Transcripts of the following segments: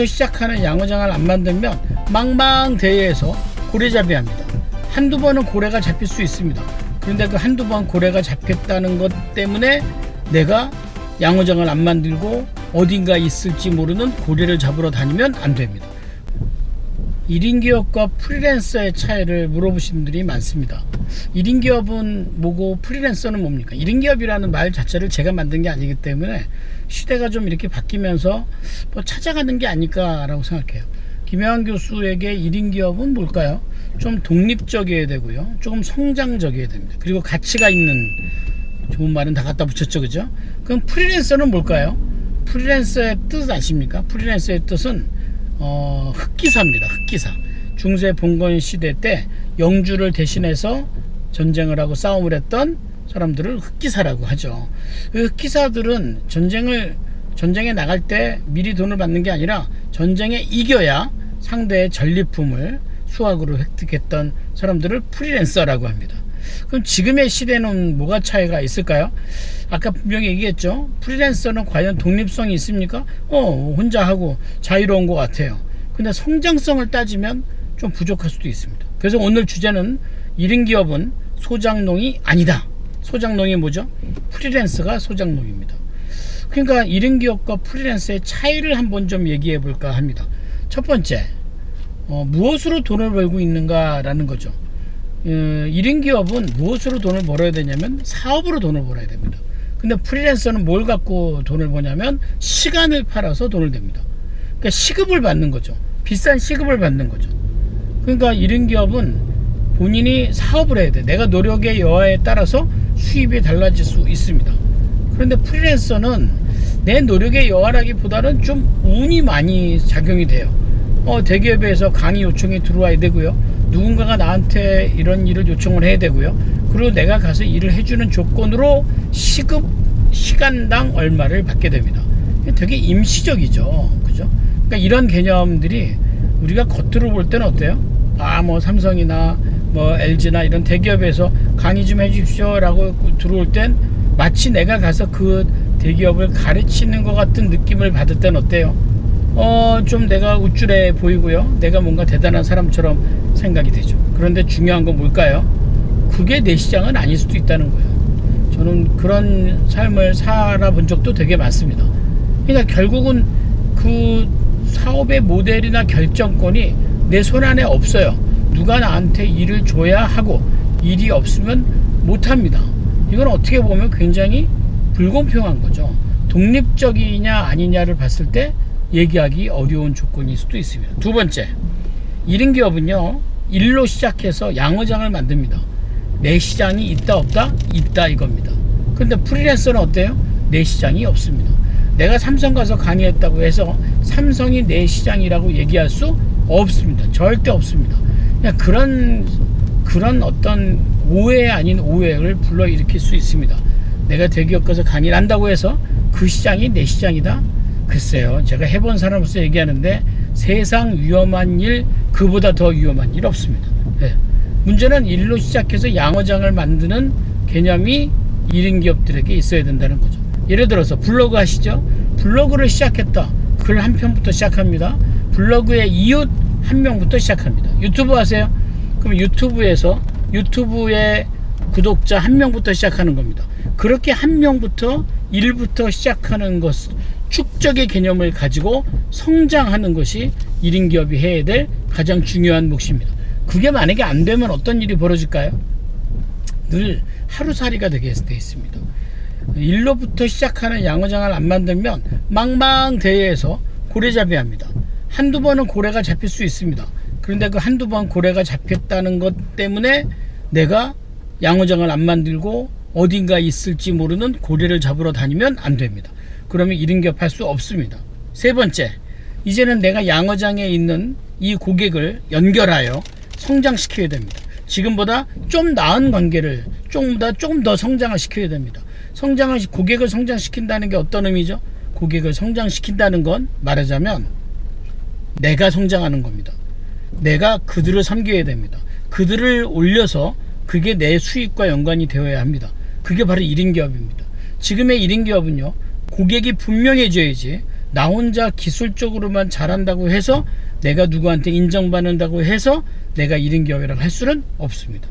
일로부터 시작하는 양어장을 안 만들면 망망대해에서 고래잡이합니다. 한두 번은 고래가 잡힐 수 있습니다. 그런데 그 한두 번 고래가 잡혔다는 것 때문에 내가 양어장을 안 만들고 어딘가 있을지 모르는 고래를 잡으러 다니면 안 됩니다. 1인 기업과 프리랜서의 차이를 물어보시는 분들이 많습니다. 1인 기업은 뭐고 프리랜서는 뭡니까? 1인 기업이라는 말 자체를 제가 만든 게 아니기 때문에 시대가 좀 이렇게 바뀌면서 뭐 찾아가는 게 아닐까라고 생각해요. 김혜환 교수에게 1인 기업은 뭘까요? 좀 독립적이어야 되고요. 조금 성장적이어야 됩니다. 그리고 가치가 있는, 좋은 말은 다 갖다 붙였죠, 그죠? 그럼 프리랜서는 뭘까요? 프리랜서의 뜻 아십니까? 프리랜서의 뜻은 흑기사입니다. 흑기사. 중세 봉건 시대 때 영주를 대신해서 전쟁을 하고 싸움을 했던 사람들을 흑기사라고 하죠. 그 흑기사들은 전쟁에 나갈 때 미리 돈을 받는 게 아니라 전쟁에 이겨야 상대의 전리품을 수확으로 획득했던 사람들을 프리랜서라고 합니다. 그럼 지금의 시대는 뭐가 차이가 있을까요? 아까 분명히 얘기했죠. 프리랜서는 과연 독립성이 있습니까? 혼자 하고 자유로운 것 같아요. 근데 성장성을 따지면 좀 부족할 수도 있습니다. 그래서 오늘 주제는 1인 기업은 소장농이 아니다. 소장농이 뭐죠? 프리랜서가 소장농입니다. 그러니까 1인 기업과 프리랜서의 차이를 한번 좀 얘기해 볼까 합니다. 첫 번째, 무엇으로 돈을 벌고 있는가라는 거죠. 1인 기업은 무엇으로 돈을 벌어야 되냐면 사업으로 돈을 벌어야 됩니다. 근데 프리랜서는 뭘 갖고 돈을 버냐면 시간을 팔아서 돈을 냅니다. 그러니까 시급을 받는 거죠. 비싼 시급을 받는 거죠. 그러니까 1인 기업은 본인이 사업을 해야 돼. 내가 노력의 여하에 따라서 수입이 달라질 수 있습니다. 그런데 프리랜서는 내 노력의 여하라기보다는 좀 운이 많이 작용이 돼요. 대기업에서 강의 요청이 들어와야 되고요. 누군가가 나한테 이런 일을 요청을 해야 되고요. 그리고 내가 가서 일을 해주는 조건으로 시간당 얼마를 받게 됩니다. 되게 임시적이죠. 그죠? 그러니까 이런 개념들이 우리가 겉으로 볼 때는 어때요? 뭐 삼성이나 뭐 LG나 이런 대기업에서 강의 좀 해주십시오 라고 들어올 땐 마치 내가 가서 그 대기업을 가르치는 것 같은 느낌을 받을 땐 어때요? 좀 내가 우쭐해 보이고요. 내가 뭔가 대단한 사람처럼 생각이 되죠. 그런데 중요한 건 뭘까요? 그게 내 시장은 아닐 수도 있다는 거예요. 저는 그런 삶을 살아본 적도 되게 많습니다. 그러니까 결국은 그 사업의 모델이나 결정권이 내 손 안에 없어요. 누가 나한테 일을 줘야 하고 일이 없으면 못합니다. 이건 어떻게 보면 굉장히 불공평한 거죠. 독립적이냐 아니냐를 봤을 때 얘기하기 어려운 조건일 수도 있습니다. 두 번째, 1인 기업은요, 일로 시작해서 양어장을 만듭니다. 내 시장이 있다 없다? 있다 이겁니다. 그런데 프리랜서는 어때요? 내 시장이 없습니다. 내가 삼성 가서 강의했다고 해서 삼성이 내 시장이라고 얘기할 수 없습니다. 절대 없습니다. 그냥 그런 어떤 오해 아닌 오해를 불러일으킬 수 있습니다. 내가 대기업 가서 강의를 한다고 해서 그 시장이 내 시장이다? 글쎄요, 제가 해본 사람으로서 얘기하는데 세상 위험한 일, 그보다 더 위험한 일 없습니다. 네. 문제는 일로 시작해서 양어장을 만드는 개념이 1인 기업들에게 있어야 된다는 거죠. 예를 들어서 블로그 하시죠? 블로그를 시작했다. 글 한 편부터 시작합니다. 블로그의 이웃 한 명부터 시작합니다. 유튜브 하세요? 그럼 유튜브의 구독자 한 명부터 시작하는 겁니다. 그렇게 한 명부터 일부터 시작하는 것, 축적의 개념을 가지고 성장하는 것이 1인 기업이 해야 될 가장 중요한 몫입니다. 그게 만약에 안 되면 어떤 일이 벌어질까요? 늘 하루살이가 되게 돼 있습니다. 일로부터 시작하는 양어장을 안 만들면 망망대해에서 고래잡이합니다. 한두 번은 고래가 잡힐 수 있습니다. 그런데 그 한두 번 고래가 잡혔다는 것 때문에 내가 양어장을 안 만들고 어딘가 있을지 모르는 고래를 잡으러 다니면 안 됩니다. 그러면 1인 기업 할 수 없습니다. 세 번째, 이제는 내가 양어장에 있는 이 고객을 연결하여 성장시켜야 됩니다. 지금보다 좀 나은 관계를 조금 더 성장을 시켜야 됩니다. 고객을 성장시킨다는 게 어떤 의미죠? 고객을 성장시킨다는 건 말하자면 내가 성장하는 겁니다. 내가 그들을 섬겨야 됩니다. 그들을 올려서 그게 내 수익과 연관이 되어야 합니다. 그게 바로 1인 기업입니다. 지금의 1인 기업은요, 고객이 분명해져야지 나 혼자 기술적으로만 잘한다고 해서 내가 누구한테 인정받는다고 해서 내가 1인 기업이라고 할 수는 없습니다.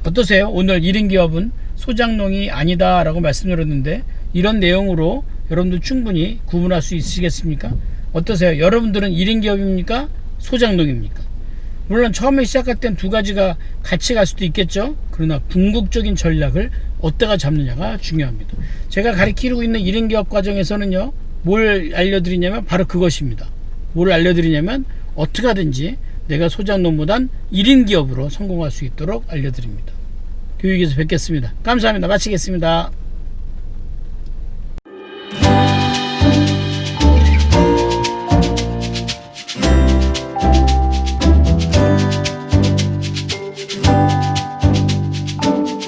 어떠세요? 오늘 1인 기업은 소장농이 아니다 라고 말씀드렸는데 이런 내용으로 여러분들 충분히 구분할 수 있으시겠습니까? 어떠세요? 여러분들은 1인 기업입니까? 소장농입니까? 물론 처음에 시작할 땐 두 가지가 같이 갈 수도 있겠죠. 그러나 궁극적인 전략을 어디다가 잡느냐가 중요합니다. 제가 가르치고 있는 1인 기업 과정에서는요, 뭘 알려드리냐면 바로 그것입니다. 뭘 알려드리냐면 어떻게 하든지 내가 소장농보단 1인 기업으로 성공할 수 있도록 알려드립니다. 교육에서 뵙겠습니다. 감사합니다. 마치겠습니다.